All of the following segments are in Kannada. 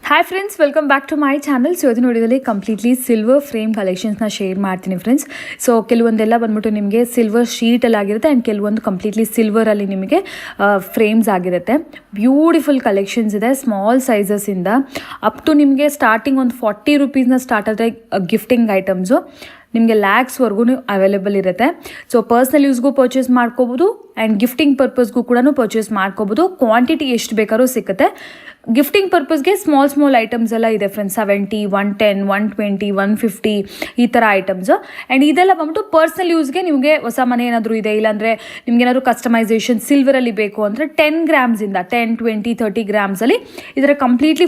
Hi friends, welcome back to my channel. So ಇದನ್ನು ನೋಡಿದಲ್ಲಿ ಕಂಪ್ಲೀಟ್ಲಿ ಸಿಲ್ವರ್ ಫ್ರೇಮ್ ಕಲೆಕ್ಷನ್ಸ್ನ ಶೇರ್ ಮಾಡ್ತೀನಿ ಫ್ರೆಂಡ್ಸ್. ಸೊ ಕೆಲವೊಂದೆಲ್ಲ ಬಂದ್ಬಿಟ್ಟು ನಿಮಗೆ ಸಿಲ್ವರ್ ಶೀಟಲ್ಲಿ ಆಗಿರುತ್ತೆ ಆ್ಯಂಡ್ ಕೆಲವೊಂದು ಕಂಪ್ಲೀಟ್ಲಿ ಸಿಲ್ವರಲ್ಲಿ ನಿಮಗೆ ಫ್ರೇಮ್ಸ್ ಆಗಿರುತ್ತೆ. ಬ್ಯೂಟಿಫುಲ್ ಕಲೆಕ್ಷನ್ಸ್ ಇದೆ, ಸ್ಮಾಲ್ ಸೈಜಸ್ಸಿಂದ ಅಪ್ ಟು ನಿಮಗೆ ಸ್ಟಾರ್ಟಿಂಗ್ ಒಂದು 40 ರೂಪೀಸ್ನ ಸ್ಟಾರ್ಟ್ ಆದರೆ ಗಿಫ್ಟಿಂಗ್ ಐಟಮ್ಸು ನಿಮಗೆ ಲ್ಯಾಕ್ಸ್ವರೆಗೂ ಅವೈಲೇಬಲ್ ಇರುತ್ತೆ. ಸೊ ಪರ್ಸ್ನಲ್ ಯೂಸ್ಗೂ ಪರ್ಚೇಸ್ ಮಾಡ್ಕೋಬೋದು ಆ್ಯಂಡ್ ಗಿಫ್ಟಿಂಗ್ ಪರ್ಪಸ್ಗೂ ಕೂಡ ಪರ್ಚೇಸ್ ಮಾಡ್ಕೋಬೋದು. ಕ್ವಾಂಟಿಟಿ ಎಷ್ಟು ಬೇಕಾದ್ರೂ ಸಿಗುತ್ತೆ. ಗಿಫ್ಟಿಂಗ್ ಪರ್ಪಸ್ಗೆ ಸ್ಮಾಲ್ ಐಟಮ್ಸ್ ಎಲ್ಲ ಇದೆ ಫ್ರೆಂಡ್ಸ್. 70, 110, 120, 150 ಈ ಥರ ಐಟಮ್ಸು. ಆ್ಯಂಡ್ ಇದೆಲ್ಲ ಬಂದ್ಬಿಟ್ಟು ಪರ್ಸ್ನಲ್ ಯೂಸ್ಗೆ ನಿಮಗೆ ಹೊಸ ಮನೆ ಏನಾದರೂ ಇದೆ, ಇಲ್ಲಾಂದರೆ ನಿಮ್ಗೇನಾದ್ರು ಕಸ್ಟಮೈಸೇಷನ್ ಸಿಲ್ವರಲ್ಲಿ ಬೇಕು ಅಂದರೆ 10 ಗ್ರಾಮ್ಸಿಂದ 10, 20, 30 ಗ್ರಾಮ್ಸಲ್ಲಿ ಇದರ ಕಂಪ್ಲೀಟ್ಲಿ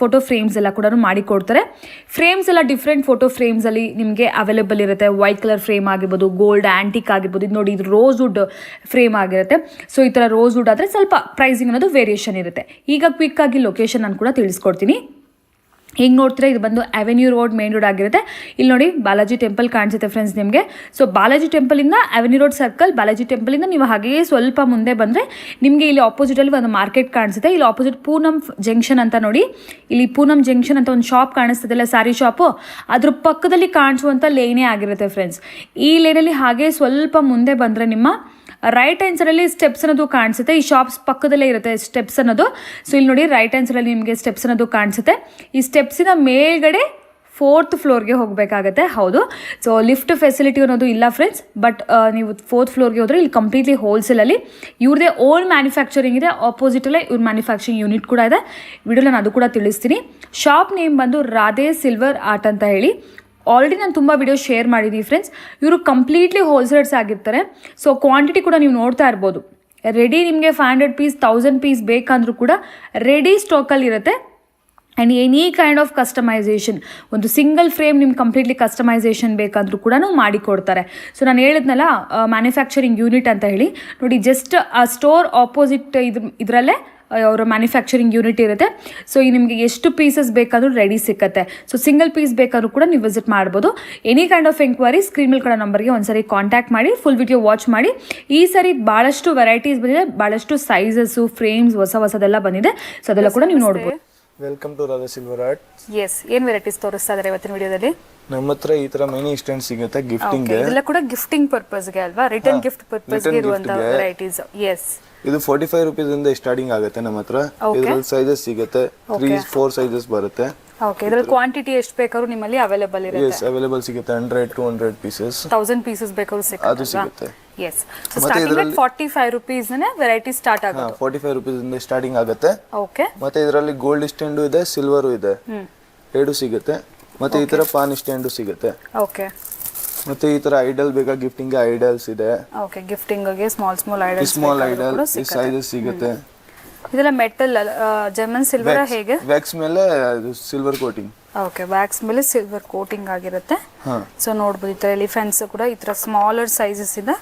ಫೋಟೋ ಫ್ರೇಮ್ಸ್ ಎಲ್ಲ ಕೂಡ ಮಾಡಿಕೊಡ್ತಾರೆ. ಫ್ರೇಮ್ಸ್ ಎಲ್ಲ ಡಿಫ್ರೆಂಟ್ ಫೋಟೋ ಫ್ರೇಮ್ಸಲ್ಲಿ ನಿಮಗೆ ಅವೈಲೇಬಲ್ ಇರುತ್ತೆ. ವೈಟ್ ಕಲರ್ ಫ್ರೇಮ್ ಆಗಿರ್ಬೋದು, ಗೋಲ್ಡ್ ಆ್ಯಂಟಿಕ್ ಆಗಿರ್ಬೋದು. ಇದು ನೋಡಿ, ಇದು ರೋಸ್ ವುಡ್ ಫ್ರೇಮ್ ಆಗಿರುತ್ತೆ. ಸೊ ಈ ಥರ ರೋಸ್ ವುಡ್ ಆದರೆ ಸ್ವಲ್ಪ ಪ್ರೈಸಿಂಗ್ ಅನ್ನೋದು ವೇರಿಯೇಷನ್ ಇರುತ್ತೆ. ಈಗ ಕ್ವಿಕ್ಕಾಗಿ ಲೊಕೇಶನ್ ನಾನು ಕೂಡ ತಿಳಿಸ್ಕೊಡ್ತೀನಿ. ಹಿಂಗೆ ನೋಡ್ತೀರಾ, ಇದು ಬಂದು ಅವೆನ್ಯೂ ರೋಡ್, ಮೇನ್ ರೋಡ್ ಆಗಿರುತ್ತೆ. ಇಲ್ಲಿ ನೋಡಿ ಬಾಲಾಜಿ ಟೆಂಪಲ್ ಕಾಣಿಸುತ್ತೆ ಫ್ರೆಂಡ್ಸ್ ನಿಮಗೆ. ಸೊ ಬಾಲಾಜಿ ಟೆಂಪಲಿಂದ ಅವೆನ್ಯೂ ರೋಡ್ ಸರ್ಕಲ್, ಬಾಲಾಜಿ ಟೆಂಪಲಿಂದ ನೀವು ಹಾಗೆಯೇ ಸ್ವಲ್ಪ ಮುಂದೆ ಬಂದರೆ ನಿಮಗೆ ಇಲ್ಲಿ ಆಪೋಸಿಟಲ್ಲಿ ಒಂದು ಮಾರ್ಕೆಟ್ ಕಾಣಿಸುತ್ತೆ. ಇಲ್ಲಿ ಆಪೋಸಿಟ್ ಪೂನಮ್ ಜಂಕ್ಷನ್ ಅಂತ ನೋಡಿ, ಇಲ್ಲಿ ಪೂನಮ್ ಜಂಕ್ಷನ್ ಅಂತ ಒಂದು ಶಾಪ್ ಕಾಣಿಸ್ತದಲ್ಲ, ಸ್ಯಾರಿ ಶಾಪು, ಅದ್ರ ಪಕ್ಕದಲ್ಲಿ ಕಾಣಿಸುವಂಥ ಲೇನೇ ಆಗಿರುತ್ತೆ ಫ್ರೆಂಡ್ಸ್. ಈ ಲೇನಲ್ಲಿ ಹಾಗೆ ಸ್ವಲ್ಪ ಮುಂದೆ ಬಂದರೆ ನಿಮ್ಮ ರೈಟ್ ಹ್ಯಾಂಡ್ ಸೈಡಲ್ಲಿ ಸ್ಟೆಪ್ಸ್ ಅನ್ನೋದು ಕಾಣಿಸುತ್ತೆ. ಈ ಶಾಪ್ಸ್ ಪಕ್ಕದಲ್ಲೇ ಇರುತ್ತೆ ಸ್ಟೆಪ್ಸ್ ಅನ್ನೋದು. ಸೊ ಇಲ್ಲಿ ನೋಡಿ, ರೈಟ್ ಹ್ಯಾಂಡ್ ಸೈಡಲ್ಲಿ ನಿಮಗೆ ಸ್ಟೆಪ್ಸ್ ಅನ್ನೋದು ಕಾಣಿಸುತ್ತೆ. ಈ ಸ್ಟೆಪ್ಸಿನ ಮೇಲ್ಗಡೆ 4th ಫ್ಲೋರ್ಗೆ ಹೋಗಬೇಕಾಗತ್ತೆ. ಹೌದು, ಸೊ ಲಿಫ್ಟ್ ಫೆಸಿಲಿಟಿ ಅನ್ನೋದು ಇಲ್ಲ ಫ್ರೆಂಡ್ಸ್. ಬಟ್ ನೀವು 4th ಫ್ಲೋರ್ಗೆ ಹೋದರೆ ಇಲ್ಲಿ ಕಂಪ್ಲೀಟ್ಲಿ ಹೋಲ್ಸೇಲಲ್ಲಿ ಇವ್ರದೇ ಓನ್ ಮ್ಯಾನುಫ್ಯಾಕ್ಚರಿಂಗ್ ಇದೆ. ಆಪೋಸಿಟಲ್ಲೇ ಇವ್ರ ಮ್ಯಾನುಫ್ಯಾಕ್ಚರಿಂಗ್ ಯೂನಿಟ್ ಕೂಡ ಇದೆ. ವಿಡಿಯೋಲಿ ನಾನು ಅದು ಕೂಡ ತಿಳಿಸ್ತೀನಿ. ಶಾಪ್ ನೇಮ್ ಬಂದು ರಾಧೆ ಸಿಲ್ವರ್ ಆರ್ಟ್ ಅಂತ ಹೇಳಿ. ಆಲ್ರೆಡಿ ನಾನು ತುಂಬ ವಿಡಿಯೋ ಶೇರ್ ಮಾಡಿದ್ದೀನಿ ಫ್ರೆಂಡ್ಸ್. ಇವರು ಕಂಪ್ಲೀಟ್ಲಿ ಹೋಲ್ಸೇಲ್ಸ್ ಆಗಿರ್ತಾರೆ. ಸೊ ಕ್ವಾಂಟಿಟಿ ಕೂಡ ನೀವು ನೋಡ್ತಾ ಇರ್ಬೋದು. ರೆಡಿ ನಿಮಗೆ 500 ಪೀಸ್ 1000 ಪೀಸ್ ಬೇಕಂದ್ರೂ ಕೂಡ ರೆಡಿ ಸ್ಟಾಕಲ್ಲಿ ಇರುತ್ತೆ. And any kind of customisation, ಒಂದು ಸಿಂಗಲ್ ಫ್ರೇಮ್ ನಿಮ್ಗೆ ಕಂಪ್ಲೀಟ್ಲಿ ಕಸ್ಟಮೈಸೇಷನ್ ಬೇಕಂದ್ರೂ ಕೂಡ ಮಾಡಿಕೊಡ್ತಾರೆ. ಸೊ ನಾನು ಹೇಳಿದ್ನಲ್ಲ ಮ್ಯಾನುಫ್ಯಾಕ್ಚರಿಂಗ್ ಯೂನಿಟ್ ಅಂತ ಹೇಳಿ, ನೋಡಿ ಜಸ್ಟ್ ಆ ಸ್ಟೋರ್ ಆಪೋಸಿಟ್ ಇದರಲ್ಲೇ ಅವರ ಮ್ಯಾನುಫ್ಯಾಕ್ಚರಿಂಗ್ ಯೂನಿಟ್ ಇರುತ್ತೆ. ಸೊ ಈ ನಿಮಗೆ ಎಷ್ಟು ಪೀಸಸ್ ಬೇಕಾದರೂ ರೆಡಿ ಸಿಕ್ಕತ್ತೆ. ಸೊ ಸಿಂಗಲ್ ಪೀಸ್ ಬೇಕಾದ್ರೂ ಕೂಡ ನೀವು ವಿಸಿಟ್ ಮಾಡ್ಬೋದು. Any kind of enquiry screen ಮೇಲೆ ಕೂಡ ನಂಬರ್ಗೆ ಒಂದ್ಸರಿ ಕಾಂಟ್ಯಾಕ್ಟ್ ಮಾಡಿ ಫುಲ್ ವಿಡಿಯೋ ವಾಚ್ ಮಾಡಿ. ಈ ಸರಿ ಭಾಳಷ್ಟು ವೆರೈಟೀಸ್ ಬಂದಿದೆ, ಭಾಳಷ್ಟು ಸೈಜಸ್ಸು, ಫ್ರೇಮ್ಸ್ ಹೊಸದೆಲ್ಲ ಬಂದಿದೆ. ಸೊ ಅದೆಲ್ಲ ಕೂಡ ನೀವು ನೋಡ್ಬೋದು. Welcome to Radha silver art. Yes, ಏನು ವೆರೈಟೀಸ್ ತೋರಿಸ್ತಾ ಇದ್ದಾರೆ ಇವತ್ತಿನ ವಿಡಿಯೋದಲ್ಲಿ? ನಮ್ಮ ಹತ್ರ ಈ ತರ ಮಿನಿ ಸ್ಟ್ಯಾಂಡ್ ಸಿಗುತ್ತೆ ಗಿಫ್ಟಿಂಗ್. ಇದೆಲ್ಲ ಕೂಡ ಗಿಫ್ಟಿಂಗ್ ಪರ್ಪಸ್ಗೆ ಅಲ್ವಾ, ರಿಟರ್ನ್ ಗಿಫ್ಟ್ ಪರ್ಪಸ್ಗೆ ಇರುವಂತ ವೆರೈಟೀಸ್. ಎಸ್, ಇದು 45 ರೂಪೀಸ್ ಇಂದ ಸ್ಟಾರ್ಟಿಂಗ್ ಆಗುತ್ತೆ ನಮ್ಮ ಹತ್ರ. ಇದರಲ್ಲಿ ಸೈಜಸ್ ಸಿಗುತ್ತೆ, 3-4 ಸೈಜಸ್ ಬರುತ್ತೆ. ಓಕೆ, ಇದರಲ್ಲಿ ಕ್ವಾಂಟಿಟಿ ಎಷ್ಟು ಬೇಕಾದ್ರೂ ನಿಮ್ಮಲ್ಲಿ ಅವೈಲೇಬಲ್ ಇರುತ್ತೆ. ಎಸ್, ಅವೈಲೇಬಲ್ ಸಿಗುತ್ತೆ. 100-200 ಪೀಸಸ್, 1000 ಪೀಸಸ್ ಬೇಕಾದ್ರೂ ಅದು ಸಿಗುತ್ತೆ. Yes, so starting at 45 rupees ನೇ ವೆರೈಟಿ ಸ್ಟಾರ್ಟ್ ಆಗುತ್ತೆ. 45 ರೂಪೀಸ್ ಇಂದ ಸ್ಟಾರ್ಟಿಂಗ್ ಆಗುತ್ತೆ. ಓಕೆ, ಮತ್ತೆ ಇದರಲ್ಲಿ ಗೋಲ್ಡ್ ಸ್ಟ್ಯಾಂಡ್ ಇದೆ, ಸಿಲ್ವರ್ ಇದೆ, ಎರಡು ಸಿಗುತ್ತೆ. ಮತ್ತೆ ಈ ತರ ಪಾನ್ ಸ್ಟ್ಯಾಂಡ್ ಸಿಗುತ್ತೆ. ಓಕೆ, ಮತ್ತೆ ಈ ತರ ಐಡಲ್ ಬೇಕಾ ಗಿಫ್ಟಿಂಗ್ ಐಡಲ್ಸ್ ಇದೆ. ಓಕೆ, ಗಿಫ್ಟಿಂಗ್ ಗೆ ಸ್ಮಾಲ್ ಐಡಲ್ ಸೈಜಸ್ ಸಿಗುತ್ತೆ. ಇದೆಲ್ಲ ಮೆಟಲ್ ಜರ್ಮನ್ ಸಿಲ್ವರ್ ಹೇಗೆ? ವ್ಯಾಕ್ಸ್ ಮೇಲೆ ಸಿಲ್ವರ್ ಕೋಟಿಂಗ್. ಓಕೆ, ವ್ಯಾಕ್ಸ್ ಮೇಲೆ ಸಿಲ್ವರ್ ಕೋಟಿಂಗ್ ಆಗಿರುತ್ತೆ. ಸೊ ನೋಡಬಹುದು, ಈ ತರ ಎಲಿಫೆಂಟ್ಸ್ ಕೂಡ ಈ ತರ ಸ್ಮಾಲರ್ ಸೈಜಸ್ ಇದೆ.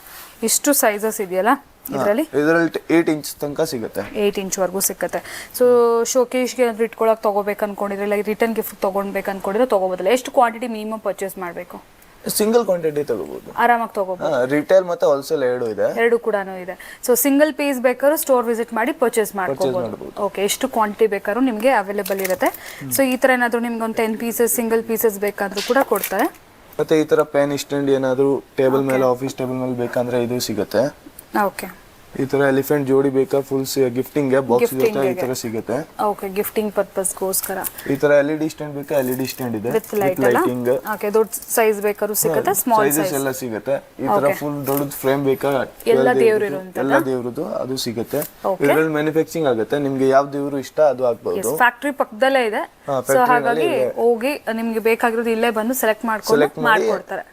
ಇಷ್ಟು ಸೈಜಸ್ ಇದೆಯಲ್ಲ ಇದರಲ್ಲಿ 8 ಇಂಚ್ ತನಕ ಸಿಗುತ್ತೆ. 8 ಇಂಚ್ ವರೆಗೂ ಸಿಗುತ್ತೆ. ಸೊ ಶೋಕೇಶ್ಗೆ ಏನಾದ್ರು ಇಟ್ಕೊಳಕ್ ತಗೋಬೇಕು ಅನ್ಕೊಂಡಿದ್ರೆ, ಇಲ್ಲ ರಿಟರ್ನ್ ಗಿಫ್ಟ್ ತಗೊಳ್ಬೇಕು ಅನ್ಕೊಂಡಿದ್ರೆ ತಗೋಬೋದಲ್ಲ. ಎಷ್ಟು ಕ್ವಾಂಟಿಟಿ ಮಿನಿಮಮ್ ಪರ್ಚೇಸ್ ಮಾಡಬೇಕು? ಸಿಂಗಲ್ ಕ್ವಾಂಟಿಟಿ ತಗೋಬಹುದು, ಆರಾಮಾಗಿ ತಗೋಬಹುದು. ರಿಟೇಲ್ ಮತ್ತೆ ಹೋಲ್ಸೇಲ್ ಎರಡು ಕೂಡ ಇದೆ. ಸೊ ಸಿಂಗಲ್ ಪೀಸ್ ಬೇಕಾದ್ರೂ ಸ್ಟೋರ್ ವಿಸಿಟ್ ಮಾಡಿ ಪರ್ಚೇಸ್ ಮಾಡ್ಕೋಬಹುದು. ಓಕೆ, ಎಷ್ಟು ಕ್ವಾಂಟಿಟಿ ಬೇಕಾದ್ರೂ ನಿಮಗೆ ಅವೈಲೇಬಲ್ ಇರುತ್ತೆ. ಸೊ ಈ ತರ ಏನಾದ್ರು ನಿಮ್ಗೆ ಒಂದು 10 ಪೀಸಸ್ ಸಿಂಗಲ್ ಪೀಸಸ್ ಬೇಕಾದ್ರೂ ಕೂಡ ಕೊಡ್ತಾರೆ. ಮತ್ತೆ ಈ ತರ ಪೆನ್ ಸ್ಟ್ಯಾಂಡ್ ಏನಾದ್ರು ಟೇಬಲ್ ಮೇಲೆ, ಆಫೀಸ್ ಟೇಬಲ್ ಮೇಲೆ ಬೇಕಂದ್ರೆ ಇದು ಸಿಗುತ್ತೆ. ಓಕೆ, ಈ ತರ ಎಲಿಫೆಂಟ್ ಜೋಡಿ ಬೇಕಾ ಫುಲ್ ಗಿಫ್ಟಿಂಗ್ ಬಾಕ್ಸ್ ಜೊತೆ ಈ ತರ ಸಿಗುತ್ತೆ. ಓಕೆ, ಗಿಫ್ಟಿಂಗ್ ಪರ್ಪಸ್ ಗೋಸ್ಕರ. ಈ ತರ LED ಸ್ಟ್ಯಾಂಡ್ ಬೇಕಾ LED ಸ್ಟ್ಯಾಂಡ್ ಇದೆ ವಿತ್ ಲೈಟಿಂಗ್. ಓಕೆ, ದೊಡ್ಡ ಸೈಜ್ ಬೇಕಾದ್ರೂ ಸಿಗುತ್ತೆ, ಸ್ಮಾಲ್ ಸೈಜ್ ಎಲ್ಲ ಸಿಗುತ್ತೆ. ಈ ತರ ಫುಲ್ ದೊಡ್ಡ ಫ್ರೇಮ್ ಬೇಕಾ, ಎಲ್ಲ ದೇವರದು ಅದು ಸಿಗುತ್ತೆ. ಇದರಲ್ಲಿ ಮ್ಯಾನುಫ್ಯಾಕ್ಚರಿಂಗ್ ಆಗುತ್ತೆ. ನಿಮ್ಗೆ ಯಾವ ದೇವರು ಇಷ್ಟ ಅದು ಹಾಕಬಹುದು. ಫ್ಯಾಕ್ಟರಿ ಪಕ್ಕದಲ್ಲೇ ಇದೆ. ಸೊ ಹಾಗಾಗಿ ಹೋಗಿ ನಿಮ್ಗೆ ಬೇಕಾಗಿರೋದು ಇಲ್ಲೇ ಬಂದು ಸೆಲೆಕ್ಟ್ ಮಾಡ್ಕೊಡ್ತಾರೆ.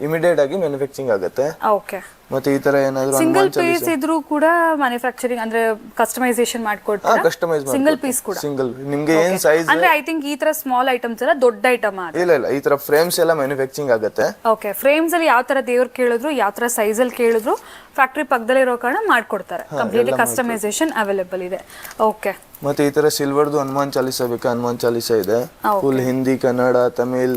ಇಮಿಡಿಯೇಟ್ ಆಗಿ ಮ್ಯಾನುಫ್ಯಾಕ್ಚರಿಂಗ್ ಆಗುತ್ತೆ. ಓಕೆ, ಮತ್ತೆ ಈ ತರ ಏನಾದ್ರು ಸಿಂಗಲ್ ಪೀಸ್ ಇದ್ರೂ ಕೂಡ ಮ್ಯಾನುಫ್ಯಾಕ್ಚರಿಂಗ್ ಅಂದ್ರೆ ಕಸ್ಟಮೈಸೇಷನ್ ಮಾಡ್ಕೊಡ್ತಾರೆ. ಸಿಂಗಲ್ ಪೀಸ್ ಕೂಡ ಸಿಂಗಲ್ ನಿಮ್ಗೆ ಏನ್ ಸೈಜ್ ಅಂದ್ರೆ ಐ ಥಿಂಕ್ ಈ ತರ ಸ್ಮಾಲ್ ಐಟಮ್ಸ್ ಎಲ್ಲ ದೊಡ್ಡ ಐಟಮ್ ಇಲ್ಲ ಈ ತರ ಫ್ರೇಮ್ಸ್ ಎಲ್ಲ ಮ್ಯಾನುಫ್ಯಾಕ್ಚರಿಂಗ್ ಆಗುತ್ತೆ. ಓಕೆ, ಫ್ರೇಮ್ಸ್ ಅಲ್ಲಿ ಯಾವ ತರ ದೇವ್ರು ಕೇಳಿದ್ರು, ಯಾವ ತರ ಸೈಜ್ ಅಲ್ಲಿ ಕೇಳಿದ್ರು ಫ್ಯಾಕ್ಟರಿ ಪಕ್ಕದಲ್ಲೇ ಇರೋ ಕಾರಣ ಮಾಡ್ಕೊಡ್ತಾರೆ. ಕಂಪ್ಲೀಟ್ಲಿ ಕಸ್ಟಮೈಸೇಷನ್ ಅವೈಲೇಬಲ್ ಇದೆ. ಓಕೆ, ಮತ್ತೆ ಈ ತರ ಸಿಲ್ವರ್ದು ಹನುಮಾನ್ ಚಾಲಿಸಾ ಬೇಕಾ, ಹನುಮಾನ್ ಚಾಲಿಸಾ ಇದೆ. ಫುಲ್ ಹಿಂದಿ, ಕನ್ನಡ, ತಮಿಳ್,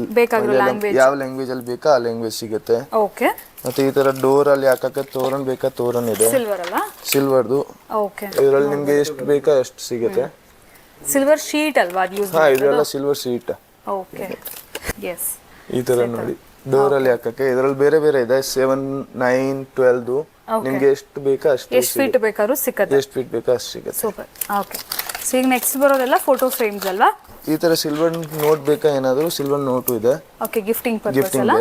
ಯಾವ ಲ್ಯಾಂಗ್ವೇಜ್ ಅಲ್ಲಿ ಬೇಕಾ ಆ ಲ್ಯಾಂಗ್ವೇಜ್ ಸಿಗುತ್ತೆ. ಓಕೆ, ಮತ್ತೆ ಈ ತರ ಡೋರ್ ಅಲ್ಲಿ ಹಾಕಕ್ಕೆ ತೋರಣ ಬೇಕಾ, ತೋರಣ ಇದೆ ಸಿಲ್ವರ್ ಅಲ್ಲ, ಸಿಲ್ವರ್ದು. ಓಕೆ, ಇದರಲ್ಲಿ ನಿಮ್ಗೆ ಎಷ್ಟು ಬೇಕಾ ಅಷ್ಟು ಸಿಗುತ್ತೆ. ಸಿಲ್ವರ್ ಶೀಟ್ ಅಲ್ವಾ ಅದು ಯೂಸ್? ಹಾ ಇದೆಲ್ಲ ಸಿಲ್ವರ್ ಶೀಟ್. Okay yes. ಈ ತರ ನೋಡಿ ಡೋರ್ ಅಲ್ಲಿ ಹಾಕಕ್ಕೆ. ಇದರಲ್ಲಿ ಬೇರೆ ಬೇರೆ ಇದೆ 7, 9, 12. ನಿಮ್ಗೆ ಎಷ್ಟು ಬೇಕಾ ಅಷ್ಟು. ಎಷ್ಟು ಫೀಟ್ ಬೇಕಾದ್ರೂ ಸಿಕ್ಕತ್ತೆ. ಎಷ್ಟು ಫೀಟ್ ಬೇಕಾ ಅಷ್ಟು ಸಿಗುತ್ತೆ. ಸೂಪರ್. ಓಕೆ, ಸೊ ಈಗ ನೆಕ್ಸ್ಟ್ ಬರೋದೆಲ್ಲ ಫೋಟೋ ಫ್ರೇಮ್ಸ್ ಅಲ್ವಾ? ಈ ತರ ಸಿಲ್ವರ್ ನೋಟ್ ಬೇಕಾ ಏನಾದರೂ ಸಿಲ್ವರ್ ನೋಟು ಇದೆ. ಓಕೆ, ಗಿಫ್ಟಿಂಗ್ ಪರ್ಪಸ್ ಅಲ್ಲ?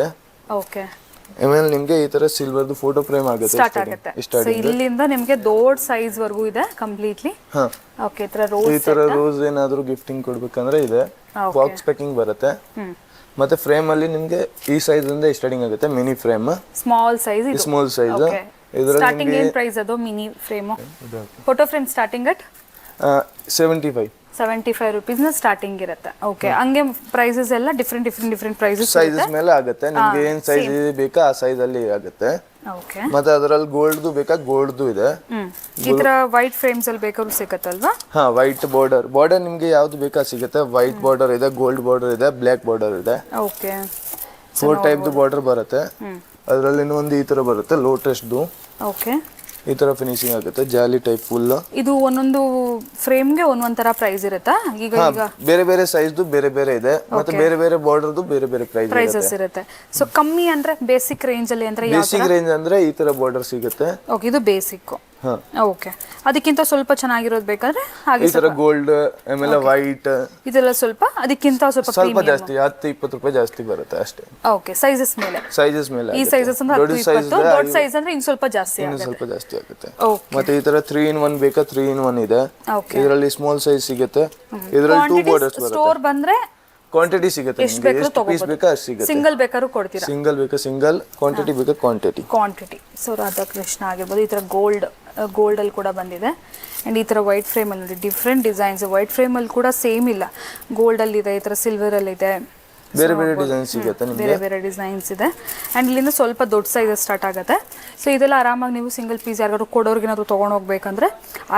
ಓಕೆ. ಆಮೇಲೆ ನಿಮ್ಗೆ ಈ ತರ ಸಿಲ್ವರ್ದು ಫೋಟೋ ಫ್ರೇಮ್ ಆಗುತ್ತೆ. ಸ್ಟಾರ್ಟ್ ಆಗುತ್ತೆ. ಸೊ ಇಲ್ಲಿಂದ ನಿಮಗೆ ದೊಡ್ಡ ಸೈಜ್ ವರ್ಗೂ ಇದೆ ಕಂಪ್ಲೀಟ್ಲಿ. ಹಾ ಓಕೆ, ಈ ತರ ರೋಸ್ ಏನಾದರೂ ಗಿಫ್ಟಿಂಗ್ ಕೊಡ್ಬೇಕಂದ್ರೆ ಇದೆ. ಬಾಕ್ಸ್ ಪ್ಯಾಕಿಂಗ್ ಬರುತ್ತೆ. ಮತ್ತೆ ಫ್ರೇಮ್ ಅಲ್ಲಿ ನಿಮ್ಗೆ ಈ ಸೈಜ್ ಇಂದ ಸ್ಟಾರ್ಟಿಂಗ್ ಆಗುತ್ತೆ. ಮಿನಿ ಫ್ರೇಮ್, ಸ್ಮಾಲ್ ಸೈಜ್ ಇದು. Small size. ಇದರಲ್ಲಿ ಸ್ಟಾರ್ಟಿಂಗ್ ಏನು ಪ್ರೈಸ್ ಅದು mini frame? Photo frame starting at 75 rupees ನ ಸ್ಟಾರ್ಟಿಂಗ್ ಇರುತ್ತೆ. ಓಕೆ, ಹಂಗೆ ಪ್ರೈಸಸ್ ಎಲ್ಲ ಡಿಫ್ರೆಂಟ್ ಪ್ರೈಸಸ್ ಸೈಜಸ್ ಮೇಲೆ ಆಗುತ್ತೆ. ನಿಮ್ಗೆ ಏನ್ ಸೈಜ್ ಬೇಕಾ ಆ ಸೈಜ್ ಅಲ್ಲಿ ಆಗುತ್ತೆ. ಓಕೆ, ಮತ್ತೆ ಅದರಲ್ಲಿ ಗೋಲ್ಡ್ದು ಬೇಕಾ ಗೋಲ್ಡ್ದು ಇದೆ. ಈ ತರ ವೈಟ್ ಫ್ರೇಮ್ಸ್ ಅಲ್ಲಿ ಬೇಕಾದ್ರೂ ಸಿಗುತ್ತಲ್ವಾ? ಹಾ, ವೈಟ್ ಬಾರ್ಡರ್ ನಿಮ್ಗೆ ಯಾವ್ದು ಬೇಕಾ ಸಿಗುತ್ತೆ. ವೈಟ್ ಬಾರ್ಡರ್ ಇದೆ, ಗೋಲ್ಡ್ ಬಾರ್ಡರ್ ಇದೆ, ಬ್ಲ್ಯಾಕ್ ಬಾರ್ಡರ್ ಇದೆ. ಓಕೆ, 4 ಟೈಪ್ ಬಾರ್ಡರ್ ಬರುತ್ತೆ. ಅದರಲ್ಲಿ ಇನ್ನೊಂದು ಈ ತರ ಬರುತ್ತೆ ಲೋಟಸ್ದು. ಓಕೆ, ಈ ತರ ಫಿನಿಶಿಂಗ್ ಆಗುತ್ತೆ. ಜಾಲಿ ಟೈಪ್ ಫುಲ್. ಇದು ಒಂದೊಂದು ಫ್ರೇಮ್ಗೆ ಒಂದೊಂದ್ ತರ ಪ್ರೈಸ್ ಇರುತ್ತಾ? ಈಗ ಬೇರೆ ಬೇರೆ ಸೈಜ್ದು ಬೇರೆ ಬೇರೆ ಇದೆ. ಮತ್ತೆ ಬೇರೆ ಬೇರೆ ಬಾರ್ಡರ್ದು ಬೇರೆ ಬೇರೆ ಪ್ರೈಸಸ್ ಇರುತ್ತೆ. ಸೊ ಕಮ್ಮಿ ಅಂದ್ರೆ ಬೇಸಿಕ್ ರೇಂಜ್ ಅಲ್ಲಿ ಅಂದ್ರೆ ಬೇಸಿಕ್ ರೇಂಜ್ ಅಂದ್ರೆ ಈ ತರ ಬಾರ್ಡರ್ ಸಿಗುತ್ತೆ. ಓಕೆ, ಇದು ಬೇಸಿಕ್. ಓಕೆ, ಅದಕ್ಕಿಂತ ಸ್ವಲ್ಪ ಚೆನ್ನಾಗಿರೋದು ಬೇಕಾದ್ರೆ ಹಾಗೆ ಈ ತರ ಗೋಲ್ಡ್, ಆಮೇಲೆ ವೈಟ್, ಇದೆಲ್ಲ ಸ್ವಲ್ಪ ಅದಕ್ಕಿಂತ ಸ್ವಲ್ಪ ಜಾಸ್ತಿ 10-20 ರೂಪಾಯಿ ಜಾಸ್ತಿ ಬರುತ್ತೆ ಅಷ್ಟೇ. ಓಕೆ, ಸೈಜಸ್ ಮೇಲೆ ಈ ಸೈಜಸ್ ಅಂದ್ರೆ 10-20, ದೊಡ್ಡ ಸೈಜ್ ಅಂದ್ರೆ ಇನ್ನು ಸ್ವಲ್ಪ ಜಾಸ್ತಿ ಆಗುತ್ತೆ. ಮತ್ತೆ ಈ ತರ 3-in-1 ಬೇಕಾ 3-in-1 ಇದೆ. ಇದರಲ್ಲಿ ಸ್ಮಾಲ್ ಸೈಜ್ ಸಿಗುತ್ತೆ. ಇದರಲ್ಲಿ 2 ಬಾರ್ಡರ್ಸ್ ಬರುತ್ತೆ. ಸ್ಟೋರ್ ಬಂದ್ರೆ ಕ್ವಾಂಟಿಟಿ ಸಿಗುತ್ತೆ. ನಿಮಗೆ ಎಷ್ಟು ಪೀಸ್ ಬೇಕಾ ಅಷ್ಟು ಸಿಗುತ್ತೆ. ಸಿಂಗಲ್ ಬೇಕಾದ್ರೂ ಕೊಡ್ತೀರಾ? ಸಿಂಗಲ್ ಬೇಕಾ ಸಿಂಗಲ್, ಕ್ವಾಂಟಿಟಿ ಬೇಕಾ ಕ್ವಾಂಟಿಟಿ. ಸೊ ರಾಧಾಕೃಷ್ಣ ಆಗಿರ್ಬೋದು, ಈ ತರ ಗೋಲ್ಡ್ ಅಲ್ಲಿ ಕೂಡ ಬಂದಿದೆ. ಅಂಡ್ ಈ ತರ ವೈಟ್ ಫ್ರೇಮ್ ಅಲ್ಲಿ ಡಿಫ್ರೆಂಟ್ ಡಿಸೈನ್ಸ್. ವೈಟ್ ಫ್ರೇಮ್ ಅಲ್ಲಿ ಕೂಡ ಸೇಮ್ ಇಲ್ಲ, ಗೋಲ್ಡ್ ಅಲ್ಲಿ ಇದೆ, ಈ ತರ ಸಿಲ್ವರ್ ಅಲ್ಲಿ ಇದೆ. ಬೇರೆ ಬೇರೆ ಡಿಸೈನ್ಸ್ ಸಿಗುತ್ತೆ ನಿಮಗೆ. ಬೇರೆ ಡಿಸೈನ್ಸ್ ಇದೆ. ಅಂಡ್ ಇಲ್ಲಿಂದ ಸ್ವಲ್ಪ ದೊಡ್ಡ ಸೈಜ್ ಸ್ಟಾರ್ಟ್ ಆಗುತ್ತೆ. ಸೊ ಇದೆಲ್ಲ ಆರಾಮಾಗಿ ನೀವು ಸಿಂಗಲ್ ಪೀಸ್ ಯಾರಿಗಾದ್ರು ಕೊಡೋರ್ಗೆ ಏನಾದ್ರು ತೊಗೊಂಡು ಹೋಗ್ಬೇಕಂದ್ರೆ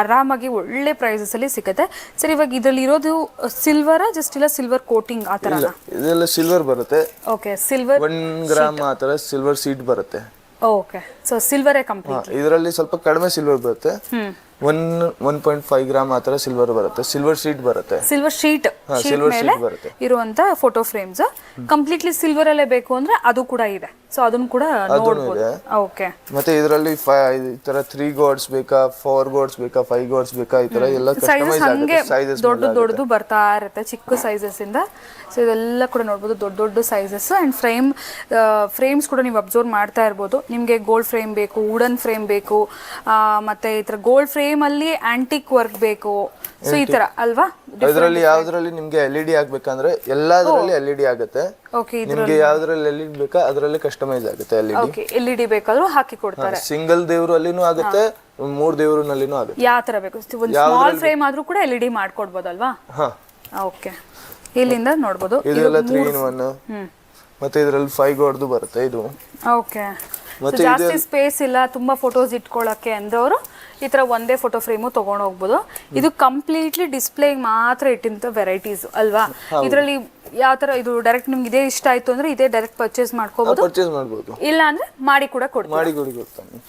ಆರಾಮಾಗಿ ಒಳ್ಳೆ ಪ್ರೈಸಸ್ ಅಲ್ಲಿ ಸಿಗುತ್ತೆ. ಸರ್, ಇವಾಗ ಇದರಲ್ಲಿ ಇರೋದು ಸಿಲ್ವರ್ ಜಸ್ಟ್ ಇಲ್ಲ ಸಿಲ್ವರ್ ಕೋಟಿಂಗ್ ಆ ತರ? ಇದೆಲ್ಲ ಸಿಲ್ವರ್ ಬರುತ್ತೆ. ಓಕೆ, ಸಿಲ್ವರ್ 1 ಗ್ರಾಮ್ ಆ ತರ ಸಿಲ್ವರ್ ಸೀಟ್ ಬರುತ್ತೆ. ಓಕೆ, ಸೊ ಸಿಲ್ವರೇ ಕಂಪ್ಲೀಟ್. ಇದರಲ್ಲಿ ಸ್ವಲ್ಪ ಕಡಿಮೆ ಸಿಲ್ವರ್ ಬರುತ್ತೆ. 1.5 ಗ್ರಾಮ್ ಆ ತರ ಸಿಲ್ವರ್ ಬರುತ್ತೆ. ಸಿಲ್ವರ್ ಶೀಟ್ ಬರುತ್ತೆ. ಸಿಲ್ವರ್ ಶೀಟ್ ಮೇಲೆ ಇರುವಂತ ಫೋಟೋ ಫ್ರೇಮ್ಸ್ ಕಂಪ್ಲೀಟ್ಲಿ ಸಿಲ್ವರ್ ಅಲ್ಲೇ ಬೇಕು ಅಂದ್ರೆ ಅದು ಕೂಡ ಇದೆ. ಸೊ ಅದನ್ನ ಕೂಡ ನೋಡಬಹುದು. ಓಕೆ, ಮತ್ತೆ ಇದರಲ್ಲಿ ಈ ತರ 3 ಗಾಡ್ಸ್ ಬೇಕಾ, 4 ಗಾಡ್ಸ್ ಬೇಕಾ, 5 ಗಾಡ್ಸ್ ಬೇಕಾ, ಈ ತರ ಎಲ್ಲ ಕಸ್ಟಮೈಸ್ ಆಗುತ್ತೆ. ಸೈಜಸ್ ದೊಡ್ಡದು ಬರ್ತಾ ಇರುತ್ತೆ, ಚಿಕ್ಕ ಸೈಜಸ್ ಇಂದ. ಸೊ ಇದೆಲ್ಲ ಕೂಡ ನೋಡಬಹುದು, ದೊಡ್ಡ ಸೈಜಸ್. ಅಂಡ್ ಫ್ರೇಮ್ಸ್ ಕೂಡ ನೀವು ಅಬ್ಸರ್ವ್ ಮಾಡ್ತಾ ಇರ್ಬೋದು. ನಿಮಗೆ ಗೋಲ್ಡ್ ಫ್ರೇಮ್ ಬೇಕು, ವುಡನ್ ಫ್ರೇಮ್ ಬೇಕು, ಮತ್ತೆ ಈ ತರ ಗೋಲ್ಡ್ ಫ್ರೇಮ್ ಅಲ್ಲಿ ಆಂಟಿಕ್ ವರ್ಕ್ ಬೇಕು. ಸೊ ಈ ತರ ಅಲ್ವಾ? ಇದರಲ್ಲಿ ಯಾವ್ದ್ರಲ್ಲಿ ನಿಮ್ಗೆ LED ಆಗ್ಬೇಕಂದ್ರೆ ಎಲ್ಲದರಲ್ಲಿ LED ಆಗುತ್ತೆ. ನಿಮ್ಗೆ ಯಾವ್ದ್ರಲ್ಲಿ LED ಬೇಕಾ ಅದರಲ್ಲಿ ಕಸ್ಟಮೈಸ್ ಆಗುತ್ತೆ. LED ಬೇಕಾದ್ರೂ ಹಾಕಿ ಕೊಡ್ತಾರೆ. ಸಿಂಗಲ್ ದೇವ್ರು ಅಲ್ಲಿನೂ ಆಗುತ್ತೆ, 3 ದೇವ್ರನಲ್ಲಿನೂ ಆಗುತ್ತೆ. ಯಾವ ತರ ಬೇಕು, ಒಂದು ಸ್ಮಾಲ್ ಫ್ರೇಮ್ ಆದ್ರೂ ಕೂಡ LED ಮಾಡ್ಕೊಡ್ಬೋದಲ್ವಾ? ಓಕೆ, ಇಲ್ಲಿಂದ ನೋಡಬಹುದು. ಇದೆಲ್ಲ 3-in-1. ಮತ್ತೆ ಇದರಲ್ಲಿ 5 ಗಾಡ್ದು ಬರುತ್ತೆ ಇದು. ಓಕೆ, ಜಾಸ್ತಿ ಸ್ಪೇಸ್ ಇಲ್ಲ, ತುಂಬಾ ಫೋಟೋಸ್ ಇಟ್ಕೊಳ್ಳಕ್ಕೆ ಅಂದವರು ಈ ತರ ಒಂದೇ ಫೋಟೋ ಫ್ರೇಮು ತಗೊಂಡು ಹೋಗ್ಬೋದು. ಇದು ಕಂಪ್ಲೀಟ್ಲಿ ಡಿಸ್ಪ್ಲೇ ಮಾತ್ರ ಇಟ್ಟಿಂತ ವೆರೈಟೀಸ್ ಅಲ್ವಾ? ಇದರಲ್ಲಿ ಯಾವ ತರ ಇದು ಡೈರೆಕ್ಟ್ ನಿಮ್ಗೆ ಇದೇ ಇಷ್ಟ ಆಯ್ತು ಅಂದ್ರೆ ಇದೇ ಡೈರೆಕ್ಟ್ ಪರ್ಚೇಸ್ ಮಾಡ್ಕೋಬಹುದು. ಇಲ್ಲ ಅಂದ್ರೆ ಮಾಡಿ ಕೂಡ ಕೊಡ್ತಾನೆ.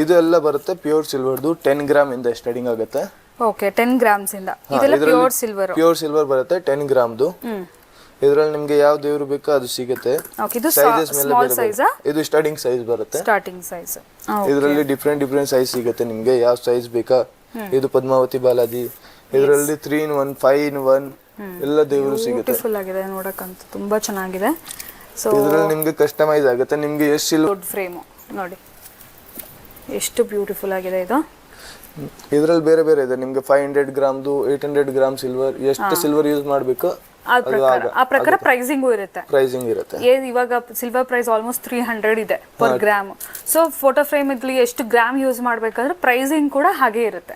ಇದು ಎಲ್ಲ ಬರುತ್ತೆ ಪ್ಯೂರ್ ಸಿಲ್ವರ್ದು. 10 ಗ್ರಾಮ್ ಇಂದ ಸ್ಟಾರ್ಟಿಂಗ್ ಆಗುತ್ತೆ. ಓಕೆ, 10 ಗ್ರಾಮ್ಸ್ ಇಂದ ಇದೆಲ್ಲ ಪ್ಯೂರ್ ಸಿಲ್ವರ್ ಬರುತ್ತೆ. 10 ಗ್ರಾಮ್ದು. ಇದರಲ್ಲಿ ನಿಮಗೆ ಯಾವ ದೇವರು ಬೇಕೋ ಅದು ಸಿಗುತ್ತೆ. ಸೈಜಸ್ ಮೇಲೆ ಇದು ಸ್ಟಾರ್ಟಿಂಗ್ ಸೈಜ್ ಬರುತ್ತೆ. ಇದರಲ್ಲಿ ಡಿಫ್ರೆಂಟ್ ಸೈಜ್ ಸಿಗುತ್ತೆ ನಿಮಗೆ. ಯಾವ ಸೈಜ್ ಬೇಕಾ. ಇದು ಪದ್ಮಾವತಿ ಬಾಲಾಜಿ. ಇದರಲ್ಲಿ 3-in-1, 5-in-1 ಎಲ್ಲ ದೇವರು ಸಿಗುತ್ತೆ. ಬ್ಯೂಟಿಫುಲ್ ಆಗಿದೆ ನೋಡಕ್ಕಂತ, ತುಂಬಾ ಚೆನ್ನಾಗಿದೆ. ಸೊ ಇದರಲ್ಲಿ ನಿಮಗೆ ಕಸ್ಟಮೈಸ್ ಆಗುತ್ತೆ. ನಿಮಗೆ ಎಷ್ಟು ದೊಡ್ಡ ಫ್ರೇಮ್ ನೋಡಿ ಎಷ್ಟು ಬ್ಯೂಟಿಫುಲ್ ಆಗಿದೆ ಇದು. ಇದರಲ್ಲಿ ಬೇರೆ ಬೇರೆ ಇದೆ ನಿಮಗೆ. 500 ಗ್ರಾಮ್ದು, 800 ಗ್ರಾಮ್ ಸಿಲ್ವರ್. ಎಷ್ಟು ಸಿಲ್ವರ್ ಯೂಸ್ ಮಾಡಬೇಕು ಆ ಪ್ರಕಾರ ಪ್ರೈಸಿಂಗ್ ಇರುತ್ತೆ. ಇವಾಗ ಸಿಲ್ವರ್ ಪ್ರೈಸ್ ಆಲ್ಮೋಸ್ಟ್ 300 ಇದೆ per gram. So photo frame ಇದ್ಲಿ ಎಷ್ಟು ಗ್ರಾಮ್ ಯೂಸ್ ಮಾಡ್ಬೇಕಂದ್ರೆ ಪ್ರೈಸಿಂಗ್ ಕೂಡ ಹಾಗೆ ಇರುತ್ತೆ.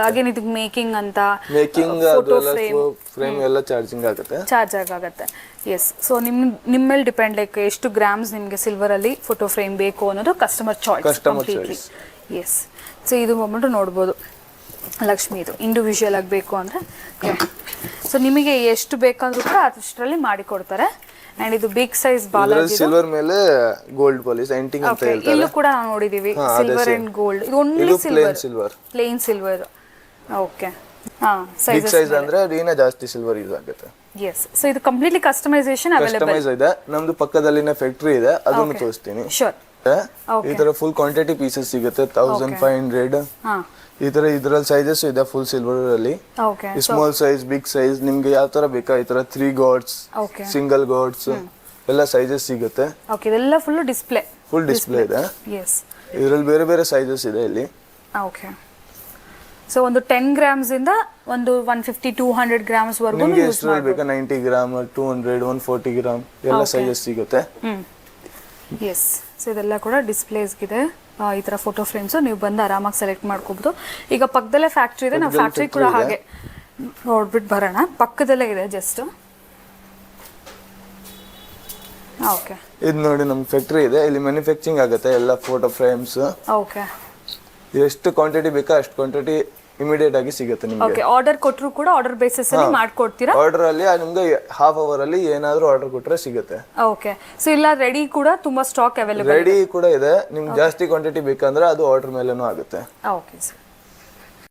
ಹಾಗೆ ಇದಕ್ಕೆ ಮೇಕಿಂಗ್ ಅಂತ ಫೋಟೋ ಫ್ರೇಮ್ ಎಲ್ಲ ಚಾರ್ಜ್ ಆಗುತ್ತೆ. ಎಸ್, ಸೊ ನಿಮ್ಮ ಮೇಲೆ ಡಿಪೆಂಡ್, ಲೈಕ್ ಎಷ್ಟು ಗ್ರಾಮ್ಸ್ ನಿಮಗೆ ಸಿಲ್ವರ್ ಅಲ್ಲಿ ಫೋಟೋ ಫ್ರೇಮ್ ಬೇಕು ಅನ್ನೋದು ಕಸ್ಟಮರ್ ಚಾಯ್ಸ್. ಎಸ್, ಸೊ ಇದು ಬಂದ್ಬಿಟ್ಟು ನೋಡ್ಬೋದು ಲಕ್ಷ್ಮಿ. ಇದು ಇಂಡಿವಿಜುವಲ್ ಆಗಿ ಬೇಕು ಅಂದ್ರೆ ಸೊ ನಿಮಗೆ ಎಷ್ಟು ಬೇಕಾದ್ರೂ ಕೂಡ ಅಷ್ಟರಲ್ಲಿ ಮಾಡಿ ಕೊಡ್ತಾರೆ. ಅಂಡ್ ಇದು ಬಿಗ್ ಸೈಜ್ ಬಾಲಾಜಿ ಸಿಲ್ವರ್ ಮೇಲೆ ಗೋಲ್ಡ್ ಪಾಲಿಶ್ ಆಂಟಿಂಗ್ ಅಂತ ಹೇಳ್ತಾರೆ. ಇಲ್ಲೂ ಕೂಡ ನಾವು ನೋಡಿದೀವಿ ಸಿಲ್ವರ್ ಅಂಡ್ ಗೋಲ್ಡ್. ಇದು only silver, plain silver. Okay, big size ಅಂದ್ರೆ ಅದಿನ ಜಾಸ್ತಿ ಸಿಲ್ವರ್ ಯೂಸ್ ಆಗುತ್ತೆ. ಎಸ್, ಸೊ ಇದು ಕಂಪ್ಲೀಟ್ಲಿ ಕಸ್ಟಮೈಸೇಷನ್ ಅವೈಲೇಬಲ್. ಕಸ್ಟಮೈಸ್ ಇದೆ, ನಮ್ದು ಪಕ್ಕದಲ್ಲಿನ ಫ್ಯಾಕ್ಟರಿ ಇದೆ, ಅದನ್ನು ತೋರಿಸ್ತೀನಿ. ಶೂರ್. ಈ ತರ ಫುಲ್ ಕ್ವಾಂಟಿಟಿ ಪೀಸಸ್ ಸಿಗುತ್ತೆ 1500. ಈ ತರ ಇದ್ರಲ್ಲಿ ಸೈಜಸ್ ಇದೆ ಫುಲ್ ಸಿಲ್ವರ್ ಅಲ್ಲಿ. ಸ್ಮಾಲ್ ಸೈಜ್, ಬಿಗ್ ಸೈಜ್, ನಿಮ್ಗೆ ಯಾವ ತರ ಬೇಕಾ ಈ ತರ 3 ಗಾಡ್ಸ್, ಸಿಂಗಲ್ ಗಾಡ್ಸ್ ಎಲ್ಲ ಸೈಜಸ್ ಸಿಗುತ್ತೆ. ಓಕೆ, ಇದೆಲ್ಲ ಫುಲ್ ಡಿಸ್ಪ್ಲೇ ಇದೆ. ಎಸ್, ಇದರಲ್ಲಿ ಬೇರೆ ಬೇರೆ ಸೈಜಸ್ ಇದೆ ಇಲ್ಲಿ. ಓಕೆ, ಸೊ ಒಂದು 10 ಗ್ರಾಮ್ಸ್ ಇಂದ ಒಂದು 150-200 ಗ್ರಾಮ್ಸ್ ವರೆಗೂ ನಿಮಗೆ ಎಷ್ಟು ಬೇಕಾ, 90 ಗ್ರಾಮ್, 200, 140 ಗ್ರಾಮ್ ಎಲ್ಲ ಸೈಜಸ್ ಸಿಗುತ್ತೆ. ಎಸ್, ಸೊ ಇದೆಲ್ಲ ಕೂಡ ಡಿಸ್ಪ್ಲೇಸ್ಗಿದೆ. ಈ ತರ ಫೋಟೋ ಫ್ರೇಮ್ಸ್ ನೀವು ಬಂದು ಆರಾಮಾಗಿ ಸೆಲೆಕ್ಟ್ ಮಾಡ್ಕೋಬಹುದು. ಈಗ ಪಕ್ಕದಲ್ಲೇ ಫ್ಯಾಕ್ಟ್ರಿ ಇದೆ, ನಾವು ಫ್ಯಾಕ್ಟ್ರಿ ಕೂಡ ಹಾಗೆ ನೋಡ್ಬಿಟ್ಟು ಬರೋಣ. ಪಕ್ಕದಲ್ಲೇ ಇದೆ ಜಸ್ಟ್. ಓಕೆ, ಇದು ನೋಡಿ ನಮ್ಮ ಫ್ಯಾಕ್ಟ್ರಿ ಇದೆ, ಇಲ್ಲಿ ಮ್ಯಾನುಫ್ಯಾಕ್ಚರಿಂಗ್ ಆಗುತ್ತೆ ಎಲ್ಲ ಫೋಟೋ ಫ್ರೇಮ್ಸ್. ಓಕೆ, ಎಷ್ಟು ಕ್ವಾಂಟಿಟಿ ಬೇಕಾ ಅಷ್ಟು ಕ್ವಾಂಟಿಟಿ ಇಮಿಡಿಯೇಟ್ ಆಗಿ ಸಿಗುತ್ತೆ ನಿಮಗೆ. ಓಕೆ, ಆರ್ಡರ್ ಕೊಟ್ಟರು ಕೂಡ ಆರ್ಡರ್ ಬೇಸಿಸ್ ಅಲ್ಲಿ ಮಾಡ್ಕೊಡ್ತೀರಾ? ಆರ್ಡರ್ ಅಲ್ಲಿ ನಿಮ್ಗೆ ಹಾಫ್ ಅವರ್ ಅಲ್ಲಿ ಏನಾದ್ರೂ ಆರ್ಡರ್ ಕೊಟ್ರೆ ಸಿಗುತ್ತೆ. ಓಕೆ, ಸೊ ಇಲ್ಲ ರೆಡಿ ಕೂಡ ತುಂಬಾ ಸ್ಟಾಕ್ ಅವೈಲೇಬಲ್ ರೆಡಿ ಕೂಡ ಇದೆ. ನಿಮ್ಗೆ ಜಾಸ್ತಿ ಕ್ವಾಂಟಿಟಿ ಬೇಕಂದ್ರೆ ಅದು ಆರ್ಡರ್ ಮೇಲೇನೂ ಆಗುತ್ತೆ. Okay sir.